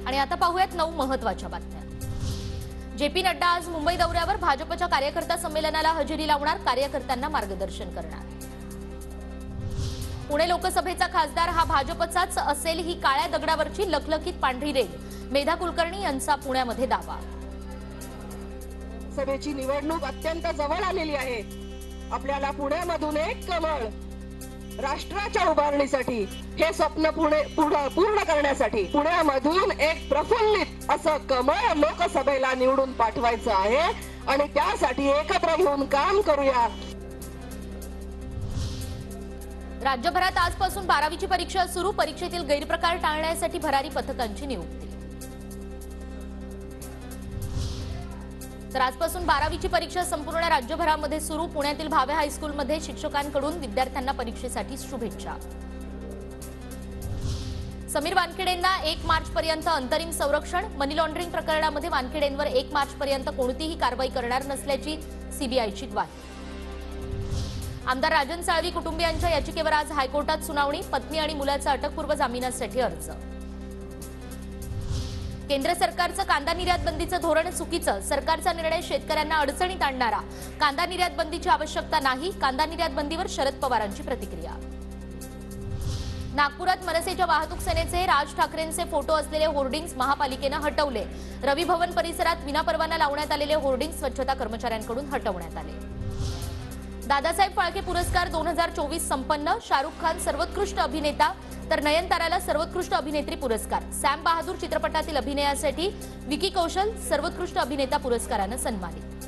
आणि आता पाहूयात 9 महत्त्वाच्या बातम्या। जेपी नड्डा आज मुंबई दौऱ्यावर भाजपच्या कार्यकर्ता संमेलनाला हजेरी लावणार, कार्यकर्त्यांना मार्गदर्शन करणार। पुणे लोकसभेचा खासदार हा भाजपचाच असेल ही काळ्या दगडावरची लखलखीत पांढरी रेघ, मेधा कुलकर्णी यांचा पुण्यामध्ये दावा। सभेची निवडणूक अत्यंत जवळ आलेली आहे। आपल्याला पुण्यामधून एक कमळ राष्ट्राच्या उभारणीसाठी हे स्वप्न पूर्ण करण्यासाठी पुण्यामधून एक प्रफुल्लित असं कमळ लोकसभेला निवडून पाठवायचं आहे आणि त्यासाठी एकत्र येऊन काम करूया। राज्यभरात आजपासून 12वीची परीक्षा सुरू, परीक्षेतील गैरप्रकार टाळण्यासाठी भरारी पथकांची नियुक्ती। तर आजपासून 12वीची परीक्षा संपूर्ण राज्यभरामध्ये सुरू, पुण्यातील भावे हायस्कूलमध्ये शिक्षकांकडून विद्यार्थ्यांना परीक्षेसाठी शुभेच्छा। समीर वानखेडेंना 1 मार्च पर्यंत अंतरिम संरक्षण, मनी लॉन्ड्रिंग प्रकरणामध्ये वानखेडेंवर 1 मार्च पर्यंत कोणतीही कारवाई करणार नसल्याची सीबीआयची ग्वाही। आमदार राजन साळवी कुटुंबियांच्या याचिकेवर आज हायकोर्टात सुनावणी, पत्नी आणि मुलाचा अटकपूर्व जामिनासाठी अर्ज। केंद्र सरकारचं कांदा निर्यात बंदीचं धोरण चुकीचं, सरकारचा निर्णय शेतकऱ्यांना अडचणीत आणणारा, कांदा निर्यात बंदीची आवश्यकता नाही, कांदा निर्यात बंदीवर शरद पवारांची प्रतिक्रिया। नागपुरात मनसेच्या वाहतूक सेनेचे राज ठाकरेंचे फोटो असलेले होर्डिंग्स महापालिकेनं हटवले, रवी भवन परिसरात विनापरवाना लावण्यात आलेले होर्डिंग्स स्वच्छता कर्मचाऱ्यांकडून हटवण्यात आले। दादासाहेब फाळके पुरस्कार 2024 संपन्न, शाहरुख खान सर्वोत्कृष्ट अभिनेता तर नयनताराला सर्वोत्कृष्ट अभिनेत्री पुरस्कार। सॅम बहादूर चित्रपटातील अभिनयासाठी विकी कौशल सर्वोत्कृष्ट अभिनेता पुरस्कारानं सन्मानित।